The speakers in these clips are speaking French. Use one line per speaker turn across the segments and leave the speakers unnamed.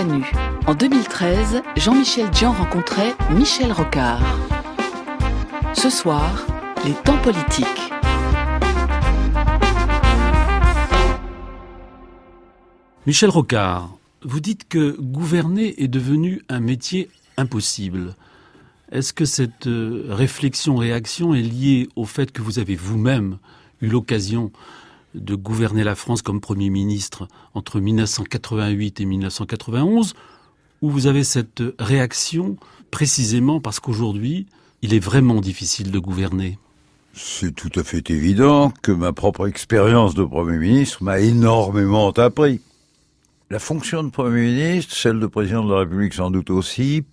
Voix nue. En 2013, Jean-Michel Dzian rencontrait Michel Rocard. Ce soir, les temps politiques.
Michel Rocard, vous dites que gouverner est devenu un métier impossible. Est-ce que cette réflexion-réaction est liée au fait que vous avez vous-même eu l'occasion de gouverner la France comme Premier ministre entre 1988 et 1991, ou vous avez cette réaction précisément parce qu'aujourd'hui, il est vraiment difficile de gouverner?
C'est tout à fait évident que ma propre expérience de Premier ministre m'a énormément appris. La fonction de Premier ministre, celle de Président de la République sans doute aussi,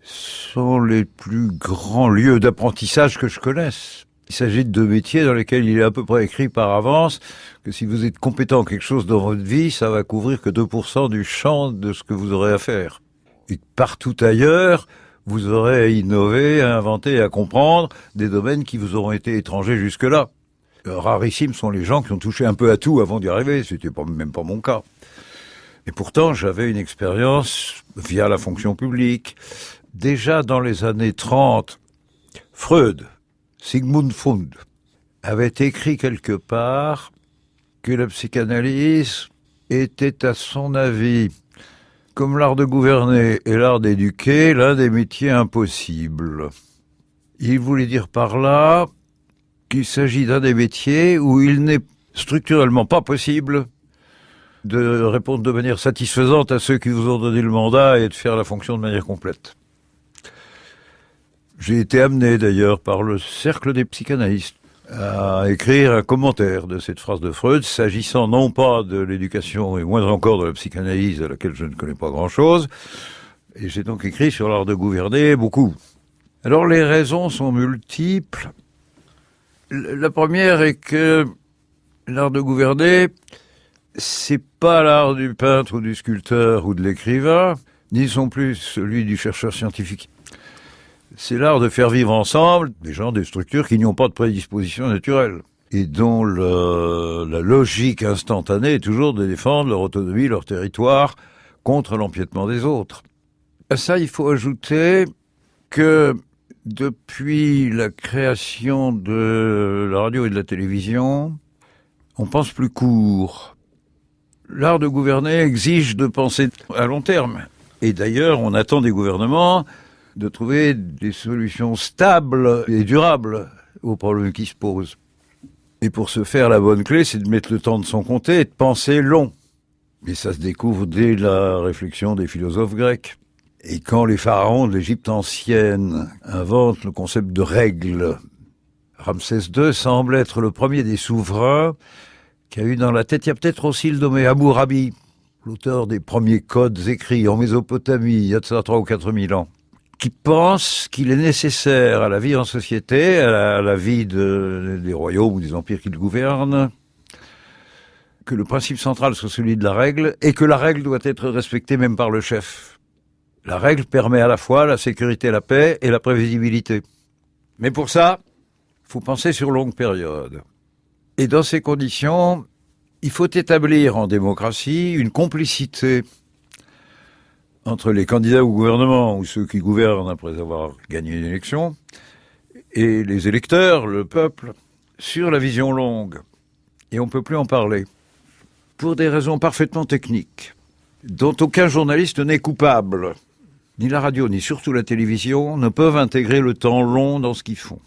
sont les plus grands lieux d'apprentissage que je connaisse. Il s'agit de deux métiers dans lesquels il est à peu près écrit par avance que si vous êtes compétent en quelque chose dans votre vie, ça va couvrir que 2% du champ de ce que vous aurez à faire. Et partout ailleurs, vous aurez à innover, à inventer, à comprendre des domaines qui vous auront été étrangers jusque-là. Rarissimes sont les gens qui ont touché un peu à tout avant d'y arriver, c'était même pas mon cas. Et pourtant, j'avais une expérience via la fonction publique. Déjà dans les années 30, Freud, Sigmund Freud, avait écrit quelque part que la psychanalyse était, à son avis, comme l'art de gouverner et l'art d'éduquer, l'un des métiers impossibles. Il voulait dire par là qu'il s'agit d'un des métiers où il n'est structurellement pas possible de répondre de manière satisfaisante à ceux qui vous ont donné le mandat et de faire la fonction de manière complète. J'ai été amené d'ailleurs par le cercle des psychanalystes à écrire un commentaire de cette phrase de Freud, s'agissant non pas de l'éducation et moins encore de la psychanalyse à laquelle je ne connais pas grand-chose, et j'ai donc écrit sur l'art de gouverner beaucoup. Alors les raisons sont multiples. La première est que l'art de gouverner, c'est pas l'art du peintre ou du sculpteur ou de l'écrivain, ni non plus celui du chercheur scientifique. C'est l'art de faire vivre ensemble des gens, des structures qui n'ont pas de prédisposition naturelle et dont la logique instantanée est toujours de défendre leur autonomie, leur territoire contre l'empiètement des autres. À ça, il faut ajouter que depuis la création de la radio et de la télévision, on pense plus court. L'art de gouverner exige de penser à long terme. Et d'ailleurs, on attend des gouvernements de trouver des solutions stables et durables aux problèmes qui se posent. Et pour ce faire, la bonne clé, c'est de mettre le temps de son côté et de penser long. Et ça se découvre dès la réflexion des philosophes grecs. Et quand les pharaons de l'Égypte ancienne inventent le concept de règle, Ramsès II semble être le premier des souverains qui a eu dans la tête, il y a peut-être aussi le nommé Hammurabi, l'auteur des premiers codes écrits en Mésopotamie, il y a de ça 3 ou 4 000 ans, qui pense qu'il est nécessaire à la vie en société, à la vie des royaumes ou des empires qu'il gouverne, que le principe central soit celui de la règle, et que la règle doit être respectée même par le chef. La règle permet à la fois la sécurité, la paix et la prévisibilité. Mais pour ça, il faut penser sur longue période. Et dans ces conditions, il faut établir en démocratie une complicité entre les candidats au gouvernement, ou ceux qui gouvernent après avoir gagné une élection, et les électeurs, le peuple, sur la vision longue. Et on ne peut plus en parler. Pour des raisons parfaitement techniques, dont aucun journaliste n'est coupable. Ni la radio, ni surtout la télévision, ne peuvent intégrer le temps long dans ce qu'ils font.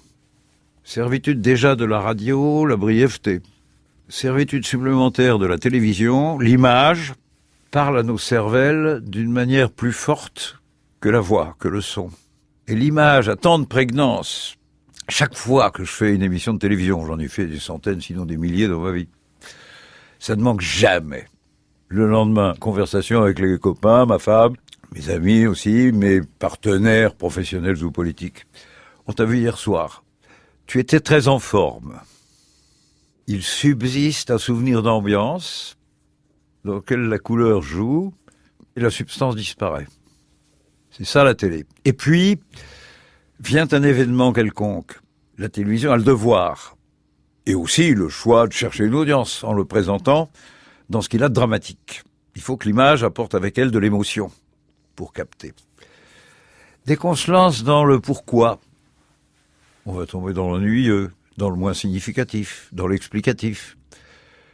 Servitude déjà de la radio, la brièveté. Servitude supplémentaire de la télévision, l'image parle à nos cervelles d'une manière plus forte que la voix, que le son. Et l'image a tant de prégnance. Chaque fois que je fais une émission de télévision, j'en ai fait des centaines, sinon des milliers dans ma vie, ça ne manque jamais. Le lendemain, conversation avec les copains, ma femme, mes amis aussi, mes partenaires professionnels ou politiques. On t'a vu hier soir. Tu étais très en forme. Il subsiste un souvenir d'ambiance dans lequel la couleur joue et la substance disparaît. C'est ça la télé. Et puis, vient un événement quelconque. La télévision a le devoir, et aussi le choix de chercher une audience en le présentant dans ce qu'il a de dramatique. Il faut que l'image apporte avec elle de l'émotion pour capter. Dès qu'on se lance dans le pourquoi, on va tomber dans l'ennuyeux, dans le moins significatif, dans l'explicatif.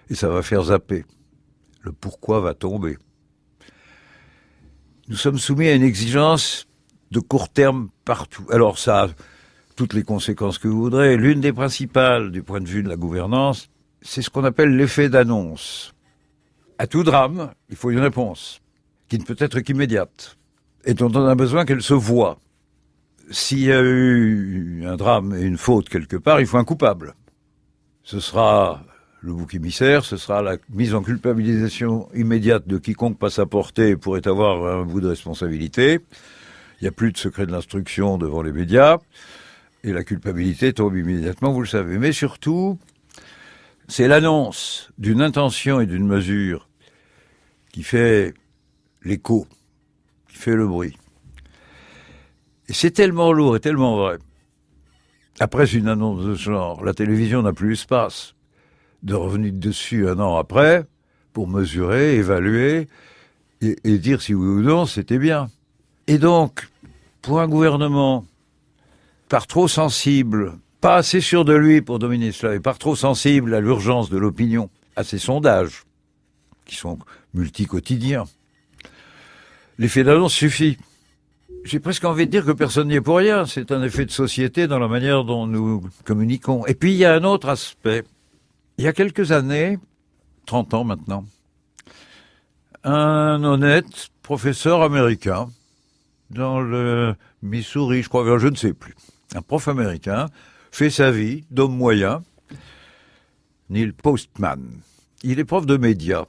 Et ça va faire zapper. Le pourquoi va tomber. Nous sommes soumis à une exigence de court terme partout. Alors ça a toutes les conséquences que vous voudrez. L'une des principales du point de vue de la gouvernance, c'est ce qu'on appelle l'effet d'annonce. À tout drame, il faut une réponse, qui ne peut être qu'immédiate, et dont on a besoin qu'elle se voie. S'il y a eu un drame et une faute quelque part, il faut un coupable. Ce sera le bouc émissaire, ce sera la mise en culpabilisation immédiate de quiconque passe à portée et pourrait avoir un bout de responsabilité. Il n'y a plus de secret de l'instruction devant les médias, et la culpabilité tombe immédiatement, vous le savez. Mais surtout, c'est l'annonce d'une intention et d'une mesure qui fait l'écho, qui fait le bruit. Et c'est tellement lourd et tellement vrai. Après une annonce de ce genre, la télévision n'a plus l'espace de revenir dessus un an après pour mesurer, évaluer et dire si oui ou non c'était bien. Et donc, pour un gouvernement par trop sensible, pas assez sûr de lui pour dominer cela, et par trop sensible à l'urgence de l'opinion, à ces sondages, qui sont multi-quotidiens, l'effet d'annonce suffit. J'ai presque envie de dire que personne n'y est pour rien. C'est un effet de société dans la manière dont nous communiquons. Et puis il y a un autre aspect. Il y a quelques années, 30 ans maintenant, un honnête professeur américain dans le Missouri, je crois, je ne sais plus, un prof américain, fait sa vie d'homme moyen, Neil Postman. Il est prof de médias.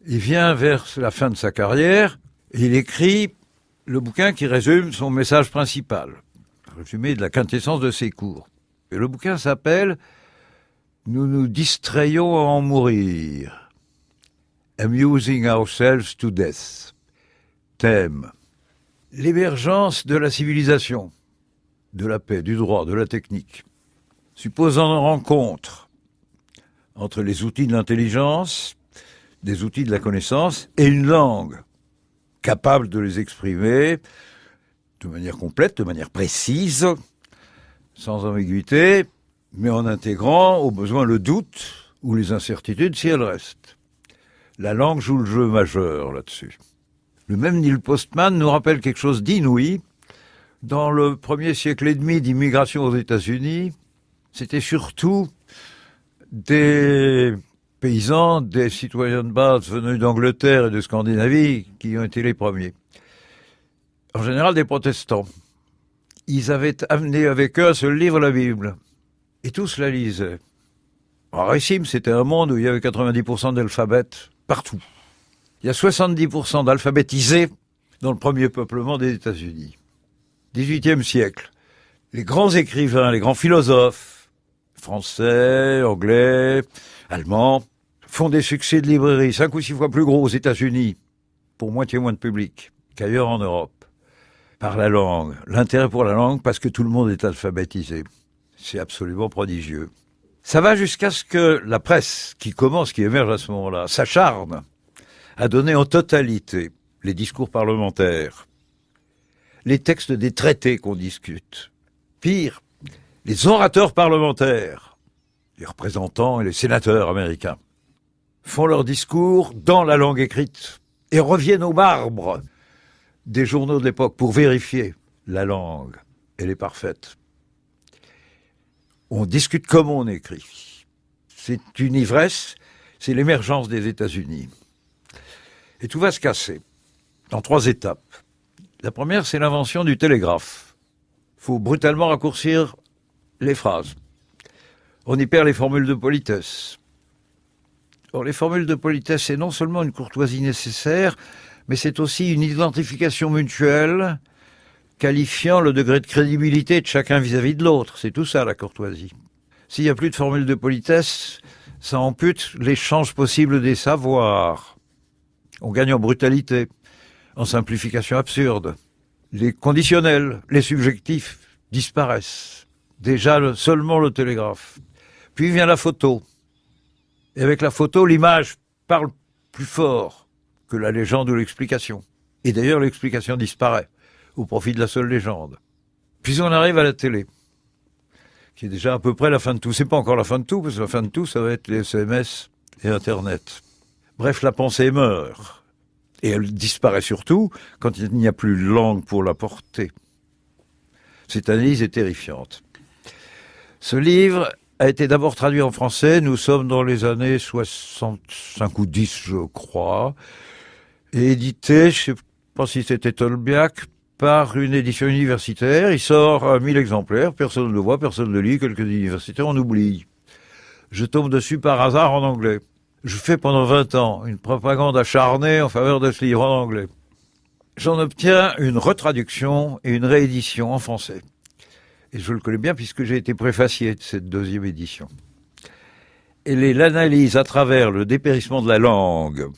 Il vient vers la fin de sa carrière et il écrit le bouquin qui résume son message principal, résumé de la quintessence de ses cours. Et le bouquin s'appelle « Nous nous distrayons à en mourir ». Amusing ourselves to death. Thème. L'émergence de la civilisation, de la paix, du droit, de la technique, supposant une rencontre entre les outils de l'intelligence, des outils de la connaissance et une langue capable de les exprimer de manière complète, de manière précise, sans ambiguïté, mais en intégrant au besoin le doute ou les incertitudes si elles restent. La langue joue le jeu majeur là-dessus. Le même Neil Postman nous rappelle quelque chose d'inouï. Dans le premier siècle et demi d'immigration aux États-Unis, c'était surtout des paysans, des citoyens de base venus d'Angleterre et de Scandinavie qui ont été les premiers. En général des protestants. Ils avaient amené avec eux un seul livre, la Bible. Et tous la lisaient. Rarissime, c'était un monde où il y avait 90% d'alphabètes partout. Il y a 70% d'alphabétisés dans le premier peuplement des États-Unis. 18e siècle. Les grands écrivains, les grands philosophes, français, anglais, allemands, font des succès de librairie 5 ou 6 fois plus gros aux États-Unis, pour moitié moins de public qu'ailleurs en Europe. Par la langue. L'intérêt pour la langue, parce que tout le monde est alphabétisé. C'est absolument prodigieux. Ça va jusqu'à ce que la presse, qui émerge à ce moment-là, s'acharne à donner en totalité les discours parlementaires, les textes des traités qu'on discute. Pire, les orateurs parlementaires, les représentants et les sénateurs américains, font leur discours dans la langue écrite et reviennent au marbre des journaux de l'époque pour vérifier la langue. Elle est parfaite. On discute comme on écrit. C'est une ivresse, c'est l'émergence des États-Unis. Et tout va se casser en 3 étapes. La première, c'est l'invention du télégraphe. Il faut brutalement raccourcir les phrases. On y perd les formules de politesse. Or, les formules de politesse, c'est non seulement une courtoisie nécessaire, mais c'est aussi une identification mutuelle qualifiant le degré de crédibilité de chacun vis-à-vis de l'autre. C'est tout ça, la courtoisie. S'il n'y a plus de formules de politesse, ça ampute l'échange possible des savoirs. On gagne en brutalité, en simplification absurde. Les conditionnels, les subjectifs disparaissent. Déjà seulement le télégraphe. Puis vient la photo. Et avec la photo, l'image parle plus fort que la légende ou l'explication. Et d'ailleurs, l'explication disparaît au profit de la seule légende. Puis on arrive à la télé, qui est déjà à peu près la fin de tout. C'est pas encore la fin de tout, parce que la fin de tout, ça va être les SMS et Internet. Bref, la pensée meurt. Et elle disparaît surtout quand il n'y a plus de langue pour la porter. Cette analyse est terrifiante. Ce livre a été d'abord traduit en français. Nous sommes dans les années 65 ou 10, je crois. Et édité, je ne sais pas si c'était Tolbiac, par une édition universitaire. Il sort à 1000 exemplaires. Personne ne le voit, personne ne le lit. Quelques universitaires en oublient. Je tombe dessus par hasard en anglais. Je fais pendant 20 ans une propagande acharnée en faveur de ce livre en anglais. J'en obtiens une retraduction et une réédition en français. Et je le connais bien puisque j'ai été préfacier de cette deuxième édition. Elle est l'analyse à travers le dépérissement de la langue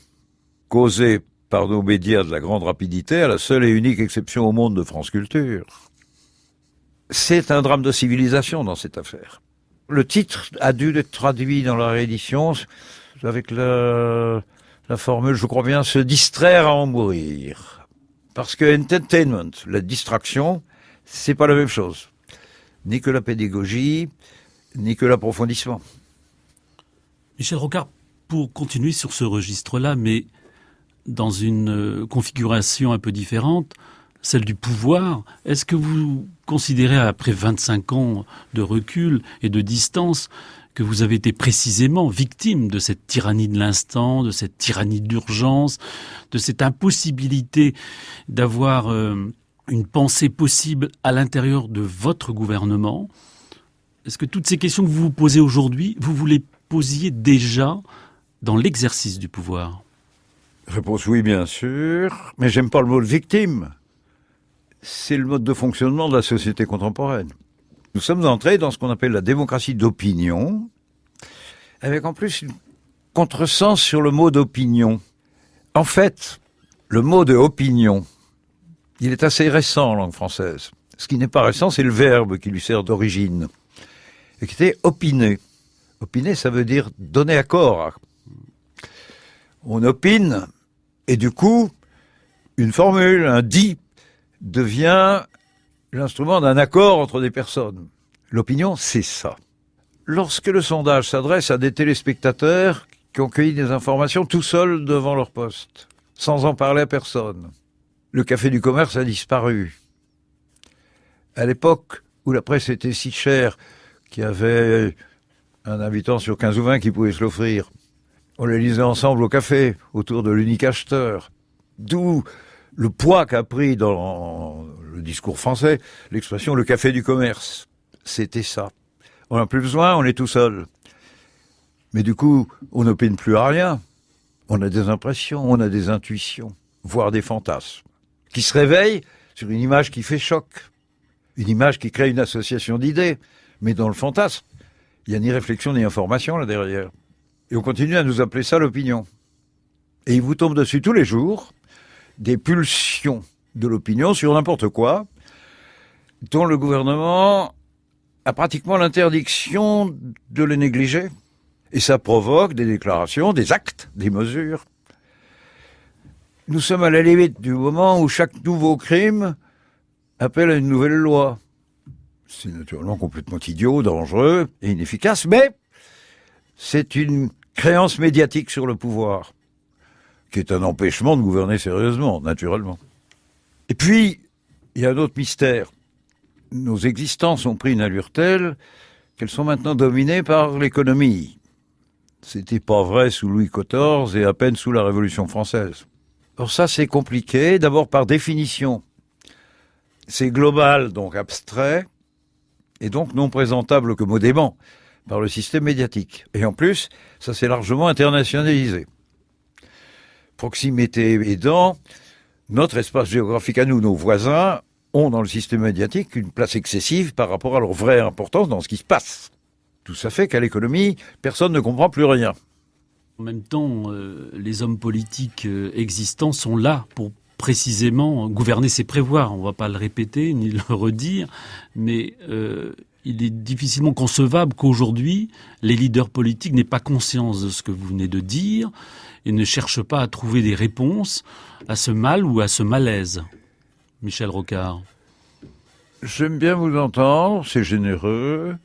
causé par nos médias de la grande rapidité, à la seule et unique exception au monde de France Culture. C'est un drame de civilisation dans cette affaire. Le titre a dû être traduit dans la réédition avec la formule, je crois bien, se distraire à en mourir. Parce que entertainment, la distraction, c'est pas la même chose. Ni que la pédagogie, ni que l'approfondissement.
Michel Rocard, pour continuer sur ce registre-là, mais dans une configuration un peu différente, celle du pouvoir, est-ce que vous considérez, après 25 ans de recul et de distance, que vous avez été précisément victime de cette tyrannie de l'instant, de cette tyrannie d'urgence, de cette impossibilité d'avoir une pensée possible à l'intérieur de votre gouvernement? Est-ce que toutes ces questions que vous vous posez aujourd'hui, vous les posiez déjà dans l'exercice du pouvoir?
Réponse oui, bien sûr, mais j'aime pas le mot de victime. C'est le mode de fonctionnement de la société contemporaine. Nous sommes entrés dans ce qu'on appelle la démocratie d'opinion, avec en plus une contresens sur le mot d'opinion. En fait, le mot de opinion, il est assez récent en langue française. Ce qui n'est pas récent, c'est le verbe qui lui sert d'origine, et qui était opiner. Opiner, ça veut dire donner accord. On opine, et du coup, une formule, un dit, devient l'instrument d'un accord entre des personnes. L'opinion, c'est ça. Lorsque le sondage s'adresse à des téléspectateurs qui ont cueilli des informations tout seuls devant leur poste, sans en parler à personne, le café du commerce a disparu. À l'époque où la presse était si chère qu'il y avait un habitant sur 15 ou 20 qui pouvait se l'offrir, on les lisait ensemble au café, autour de l'unique acheteur. D'où le poids qu'a pris dans le discours français l'expression « le café du commerce ». C'était ça. On n'a plus besoin, on est tout seul. Mais du coup, on n'opine plus à rien. On a des impressions, on a des intuitions, voire des fantasmes, qui se réveillent sur une image qui fait choc. Une image qui crée une association d'idées. Mais dans le fantasme, il n'y a ni réflexion ni information là derrière. Et on continue à nous appeler ça l'opinion. Et il vous tombe dessus tous les jours des pulsions de l'opinion sur n'importe quoi, dont le gouvernement a pratiquement l'interdiction de les négliger. Et ça provoque des déclarations, des actes, des mesures. Nous sommes à la limite du moment où chaque nouveau crime appelle à une nouvelle loi. C'est naturellement complètement idiot, dangereux et inefficace, mais c'est une créance médiatique sur le pouvoir, qui est un empêchement de gouverner sérieusement, naturellement. Et puis, il y a un autre mystère. Nos existences ont pris une allure telle qu'elles sont maintenant dominées par l'économie. C'était pas vrai sous Louis XIV et à peine sous la Révolution française. Or ça, c'est compliqué, d'abord par définition. C'est global, donc abstrait, et donc non présentable que modément par le système médiatique. Et en plus, ça s'est largement internationalisé. Proximité aidant, notre espace géographique à nous, nos voisins, ont dans le système médiatique une place excessive par rapport à leur vraie importance dans ce qui se passe. Tout ça fait qu'à l'économie, personne ne comprend plus rien.
En même temps, les hommes politiques existants sont là pour précisément gouverner, c'est prévoir. On ne va pas le répéter ni le redire, mais il est difficilement concevable qu'aujourd'hui, les leaders politiques n'aient pas conscience de ce que vous venez de dire et ne cherchent pas à trouver des réponses à ce mal ou à ce malaise. Michel Rocard.
J'aime bien vous entendre, c'est généreux.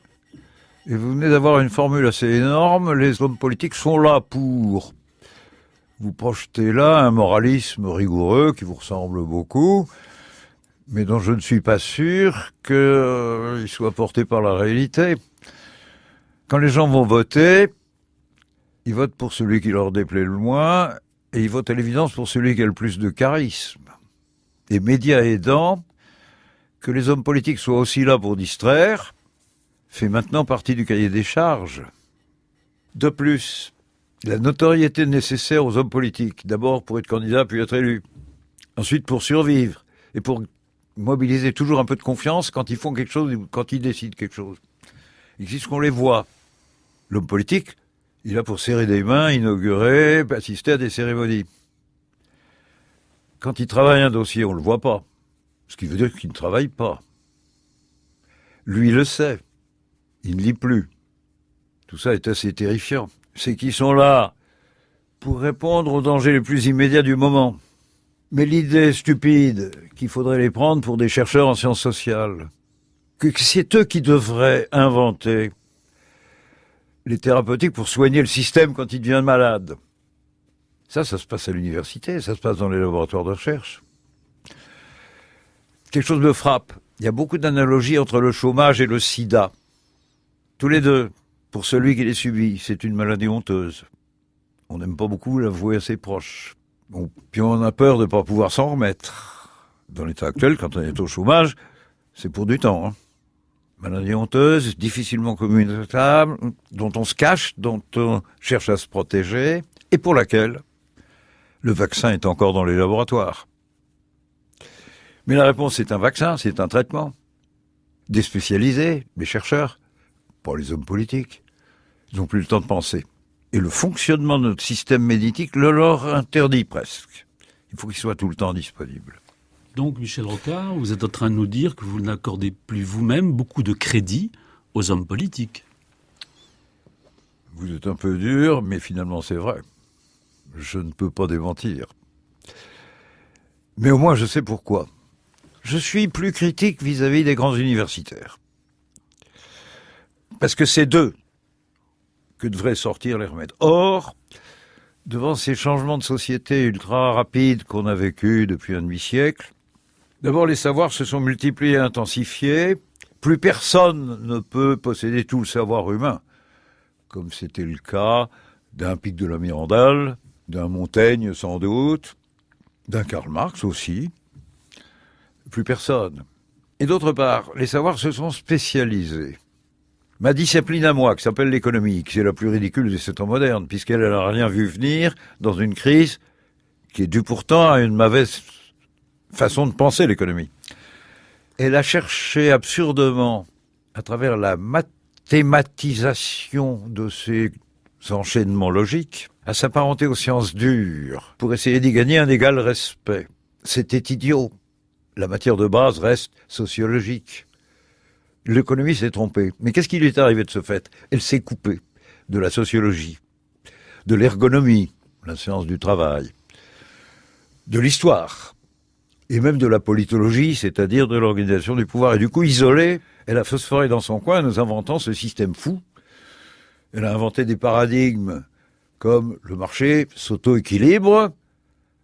Et vous venez d'avoir une formule assez énorme. Les hommes politiques sont là pour. Vous projetez là un moralisme rigoureux qui vous ressemble beaucoup, mais dont je ne suis pas sûr qu'il soit porté par la réalité. Quand les gens vont voter, ils votent pour celui qui leur déplaît le moins, et ils votent à l'évidence pour celui qui a le plus de charisme. Et médias aidant, que les hommes politiques soient aussi là pour distraire, fait maintenant partie du cahier des charges. De plus, la notoriété nécessaire aux hommes politiques, d'abord pour être candidat puis être élu, ensuite pour survivre et pour mobiliser toujours un peu de confiance quand ils font quelque chose ou quand ils décident quelque chose. Il existe qu'on les voit. L'homme politique, il est là pour serrer des mains, inaugurer, assister à des cérémonies. Quand il travaille un dossier, on ne le voit pas. Ce qui veut dire qu'il ne travaille pas. Lui le sait. Il ne lit plus. Tout ça est assez terrifiant. C'est qu'ils sont là pour répondre aux dangers les plus immédiats du moment. Mais l'idée stupide qu'il faudrait les prendre pour des chercheurs en sciences sociales, que c'est eux qui devraient inventer les thérapeutiques pour soigner le système quand il devient malade. Ça se passe à l'université, ça se passe dans les laboratoires de recherche. Quelque chose me frappe. Il y a beaucoup d'analogies entre le chômage et le sida. Tous les deux, pour celui qui les subit, c'est une maladie honteuse. On n'aime pas beaucoup l'avouer à ses proches. Bon, puis on a peur de ne pas pouvoir s'en remettre. Dans l'état actuel, quand on est au chômage, c'est pour du temps. Hein. Maladie honteuse, difficilement communicable, dont on se cache, dont on cherche à se protéger, et pour laquelle le vaccin est encore dans les laboratoires. Mais la réponse, c'est un vaccin, c'est un traitement. Des spécialisés, des chercheurs, pas les hommes politiques. Ils n'ont plus le temps de penser. Et le fonctionnement de notre système médiatique le leur interdit presque. Il faut qu'il soit tout le temps disponible.
Donc, Michel Rocard, vous êtes en train de nous dire que vous n'accordez plus vous-même beaucoup de crédit aux hommes politiques.
Vous êtes un peu dur, mais finalement c'est vrai. Je ne peux pas démentir. Mais au moins je sais pourquoi. Je suis plus critique vis-à-vis des grands universitaires. Parce que c'est d'eux que devraient sortir les remèdes. Or, devant ces changements de société ultra rapides qu'on a vécus depuis un demi-siècle, d'abord les savoirs se sont multipliés et intensifiés. Plus personne ne peut posséder tout le savoir humain, comme c'était le cas d'un Pic de la Mirandale, d'un Montaigne sans doute, d'un Karl Marx aussi. Plus personne. Et d'autre part, les savoirs se sont spécialisés. Ma discipline à moi, qui s'appelle l'économie, qui est la plus ridicule de ces temps modernes, puisqu'elle n'a rien vu venir dans une crise qui est due pourtant à une mauvaise façon de penser l'économie. Elle a cherché absurdement, à travers la mathématisation de ces enchaînements logiques, à s'apparenter aux sciences dures, pour essayer d'y gagner un égal respect. C'était idiot. La matière de base reste sociologique. L'économie s'est trompée. Mais qu'est-ce qui lui est arrivé de ce fait? Elle s'est coupée de la sociologie, de l'ergonomie, la science du travail, de l'histoire, et même de la politologie, c'est-à-dire de l'organisation du pouvoir. Et du coup, isolée, elle a phosphoré dans son coin, nous inventant ce système fou. Elle a inventé des paradigmes comme le marché s'auto-équilibre,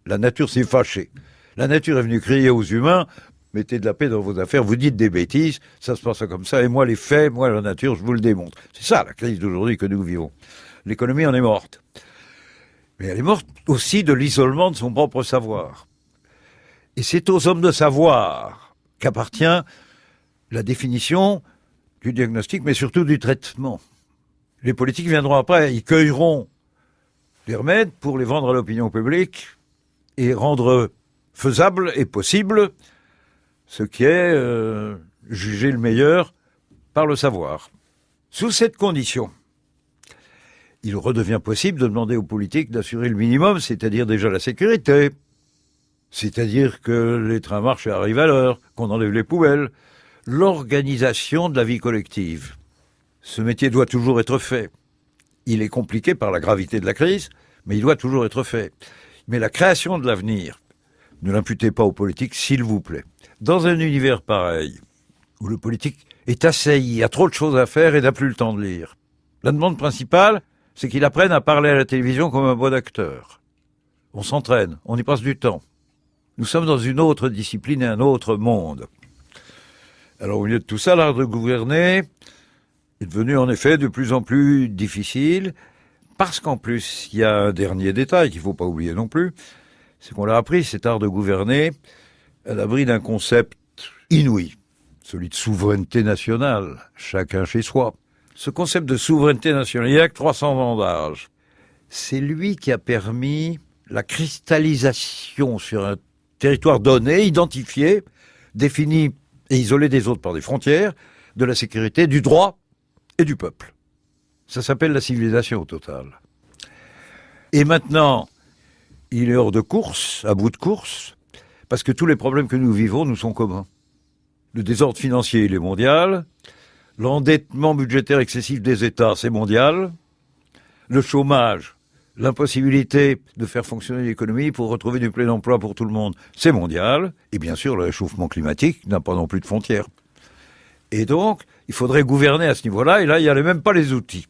la nature s'est fâchée. La nature est venue crier aux humains, mettez de la paix dans vos affaires, vous dites des bêtises, ça se passe comme ça, et moi les faits, moi la nature, je vous le démontre. C'est ça la crise d'aujourd'hui que nous vivons. L'économie en est morte. Mais elle est morte aussi de l'isolement de son propre savoir. Et c'est aux hommes de savoir qu'appartient la définition du diagnostic, mais surtout du traitement. Les politiques viendront après, ils cueilleront les remèdes pour les vendre à l'opinion publique et rendre faisable et possible ce qui est jugé le meilleur par le savoir. Sous cette condition, il redevient possible de demander aux politiques d'assurer le minimum, c'est-à-dire déjà la sécurité, c'est-à-dire que les trains marchent et arrivent à l'heure, qu'on enlève les poubelles, l'organisation de la vie collective. Ce métier doit toujours être fait. Il est compliqué par la gravité de la crise, mais il doit toujours être fait. Mais la création de l'avenir, ne l'imputez pas aux politiques, s'il vous plaît. Dans un univers pareil, où le politique est assailli, a trop de choses à faire et n'a plus le temps de lire, la demande principale, c'est qu'il apprenne à parler à la télévision comme un bon acteur. On s'entraîne, on y passe du temps. Nous sommes dans une autre discipline et un autre monde. Alors au milieu de tout ça, l'art de gouverner est devenu en effet de plus en plus difficile, parce qu'en plus, il y a un dernier détail qu'il ne faut pas oublier non plus, c'est qu'on l'a appris, cet art de gouverner, à l'abri d'un concept inouï, celui de souveraineté nationale, chacun chez soi. Ce concept de souveraineté nationale, il n'y a que 300 ans d'âge. C'est lui qui a permis la cristallisation sur un territoire donné, identifié, défini et isolé des autres par des frontières, de la sécurité, du droit et du peuple. Ça s'appelle la civilisation au total. Et maintenant, il est hors de course, à bout de course, parce que tous les problèmes que nous vivons nous sont communs. Le désordre financier, il est mondial. L'endettement budgétaire excessif des États, c'est mondial. Le chômage, l'impossibilité de faire fonctionner l'économie pour retrouver du plein emploi pour tout le monde, c'est mondial. Et bien sûr, le réchauffement climatique n'a pas non plus de frontières. Et donc, il faudrait gouverner à ce niveau-là, et là, il n'y a même pas les outils.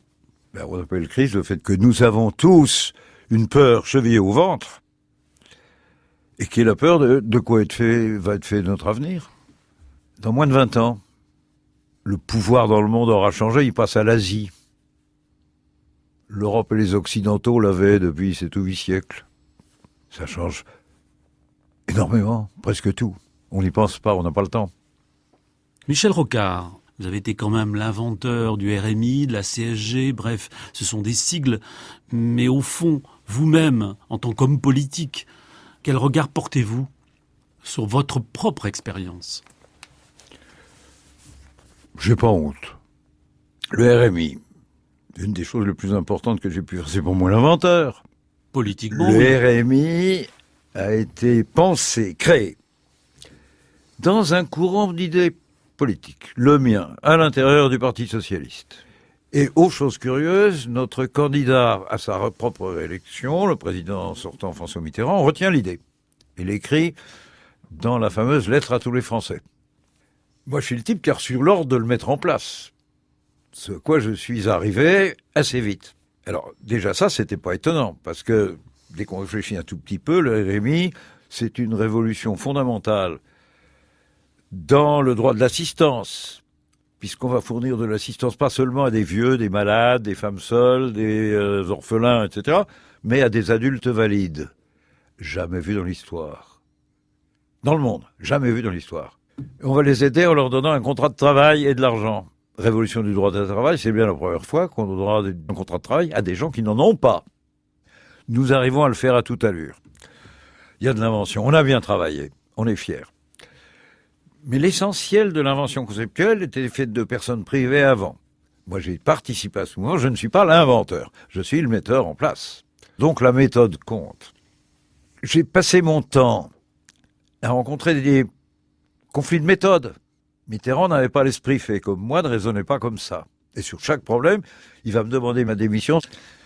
On appelle crise le fait que nous avons tous une peur chevillée au ventre, et qui est la peur de quoi va être fait notre avenir. Dans moins de 20 ans, le pouvoir dans le monde aura changé, il passe à l'Asie. L'Europe et les Occidentaux l'avaient depuis 7 ou 8 siècles. Ça change énormément, presque tout. On n'y pense pas, on n'a pas le temps.
Michel Rocard, vous avez été quand même l'inventeur du RMI, de la CSG, bref, ce sont des sigles. Mais au fond, vous-même, en tant qu'homme politique, quel regard portez-vous sur votre propre expérience ?
J'ai pas honte. Le RMI, une des choses les plus importantes que j'ai pu faire, c'est pour moi l'inventeur.
Politiquement,
le
oui.
RMI a été pensé, créé, dans un courant d'idées politiques, le mien, à l'intérieur du Parti socialiste. Et aux choses curieuses, notre candidat à sa propre réélection, le président sortant François Mitterrand, retient l'idée. Il écrit dans la fameuse lettre à tous les Français. Moi, je suis le type qui a reçu l'ordre de le mettre en place. Ce à quoi je suis arrivé assez vite. Alors, déjà ça, c'était pas étonnant, parce que, dès qu'on réfléchit un tout petit peu, le RMI, c'est une révolution fondamentale dans le droit de l'assistance, puisqu'on va fournir de l'assistance pas seulement à des vieux, des malades, des femmes seules, des orphelins, etc., mais à des adultes valides. Jamais vu dans l'histoire. Dans le monde, jamais vu dans l'histoire. On va les aider en leur donnant un contrat de travail et de l'argent. Révolution du droit du travail, c'est bien la première fois qu'on donnera un contrat de travail à des gens qui n'en ont pas. Nous arrivons à le faire à toute allure. Il y a de l'invention, on a bien travaillé, on est fiers. Mais l'essentiel de l'invention conceptuelle était fait de personnes privées avant. Moi, j'ai participé à ce mouvement, je ne suis pas l'inventeur, je suis le metteur en place. Donc la méthode compte. J'ai passé mon temps à rencontrer des conflits de méthode. Mitterrand n'avait pas l'esprit fait comme moi, ne raisonnait pas comme ça. Et sur chaque problème, il va me demander ma démission.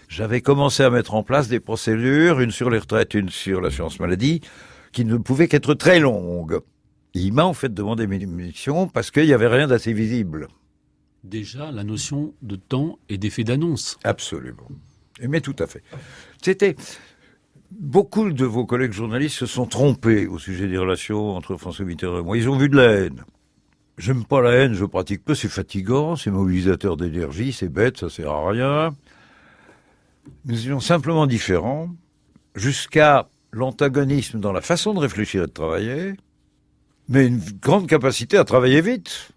J'avais commencé à mettre en place des procédures, une sur les retraites, une sur l'assurance maladie, qui ne pouvaient qu'être très longues. Et il m'a en fait demandé mes démissions parce qu'il n'y avait rien d'assez visible.
Déjà, la notion de temps et d'effet d'annonce.
Absolument. Mais tout à fait. C'était... Beaucoup de vos collègues journalistes se sont trompés au sujet des relations entre François Mitterrand et moi. Ils ont vu de la haine. J'aime pas la haine, je pratique peu, c'est fatigant, c'est mobilisateur d'énergie, c'est bête, ça sert à rien. Nous étions simplement différents, jusqu'à l'antagonisme dans la façon de réfléchir et de travailler, mais une grande capacité à travailler vite.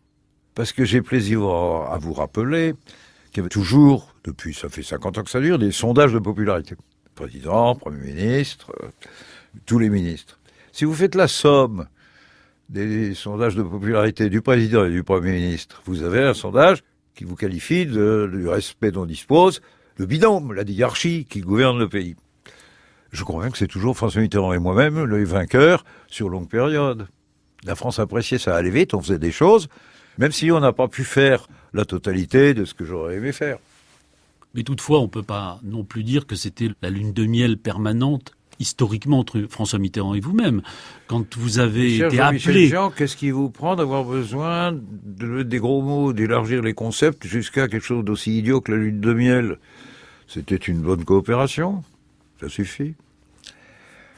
Parce que j'ai plaisir à vous rappeler qu'il y avait toujours, depuis ça fait 50 ans que ça dure, des sondages de popularité. Président, Premier ministre, tous les ministres. Si vous faites la somme des sondages de popularité du président et du Premier ministre, vous avez un sondage qui vous qualifie du respect dont dispose le binôme, la hiérarchie qui gouverne le pays. Je crois bien que c'est toujours François Mitterrand et moi-même les vainqueurs sur longue période. La France appréciait ça, allait vite, on faisait des choses, Même si on n'a pas pu faire la totalité de ce que j'aurais aimé faire.
Mais toutefois, on ne peut pas non plus dire que c'était la lune de miel permanente, historiquement, entre François Mitterrand et vous-même. Quand vous avez été appelé...
Jean, qu'est-ce qui vous prend d'avoir besoin de mettre des gros mots, d'élargir les concepts jusqu'à quelque chose d'aussi idiot que la lune de miel? C'était une bonne coopération, ça suffit.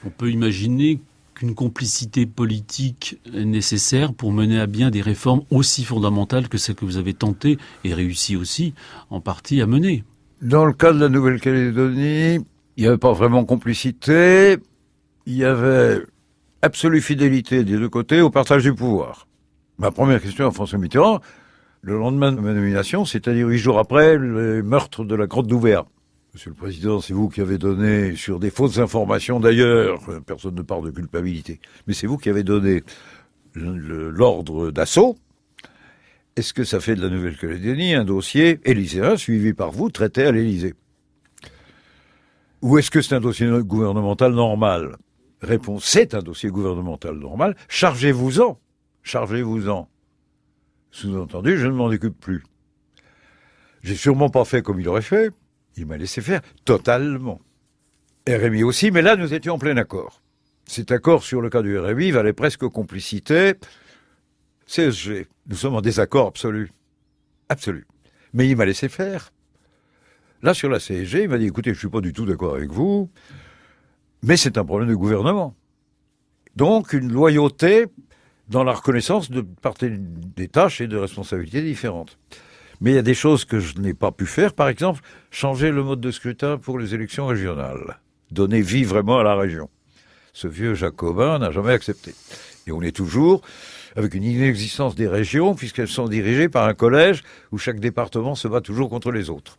On peut imaginer qu'une complicité politique est nécessaire pour mener à bien des réformes aussi fondamentales que celles que vous avez tenté, et réussi aussi, en partie à mener.
Dans le cas de la Nouvelle-Calédonie, il n'y avait pas vraiment complicité, il y avait absolue fidélité des deux côtés au partage du pouvoir. Ma première question à François Mitterrand, le lendemain de ma nomination, c'est-à-dire 8 jours après le meurtre de la grotte d'Ouvéa. Monsieur le Président, c'est vous qui avez donné, sur des fausses informations d'ailleurs, personne ne parle de culpabilité, mais c'est vous qui avez donné l'ordre d'assaut. Est-ce que ça fait de la Nouvelle-Calédonie un dossier élyséen suivi par vous, traité à l'Élysée? Ou est-ce que c'est un dossier gouvernemental normal? Réponse, c'est un dossier gouvernemental normal. Chargez-vous-en. Chargez-vous-en. Sous-entendu, je ne m'en occupe plus. J'ai sûrement pas fait comme il aurait fait. Il m'a laissé faire totalement. RMI aussi, mais là, nous étions en plein accord. Cet accord sur le cas du RMI valait presque complicité. CSG, nous sommes en désaccord absolu. Absolu. Mais il m'a laissé faire. Là, sur la CSG, il m'a dit, écoutez, je suis pas du tout d'accord avec vous, mais c'est un problème de gouvernement. Donc, une loyauté dans la reconnaissance de des tâches et de responsabilités différentes. Mais il y a des choses que je n'ai pas pu faire, par exemple, changer le mode de scrutin pour les élections régionales. Donner vie vraiment à la région. Ce vieux Jacobin n'a jamais accepté. Et on est toujours avec une inexistence des régions, puisqu'elles sont dirigées par un collège où chaque département se bat toujours contre les autres.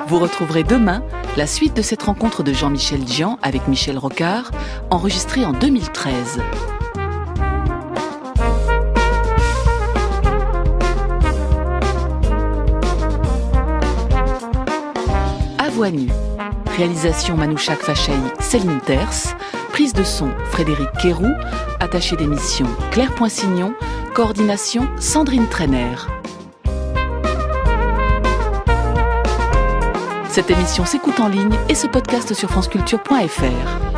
Vous retrouverez demain la suite de cette rencontre de Jean-Michel Dzian avec Michel Rocard, enregistrée en 2013. À voix nue. Réalisation Manouchak Fachaï, Céline Terce. Prise de son Frédéric Quéroux. Attaché d'émission Claire Poinsignon. Coordination Sandrine Trainer. Cette émission s'écoute en ligne et se podcast sur franceculture.fr.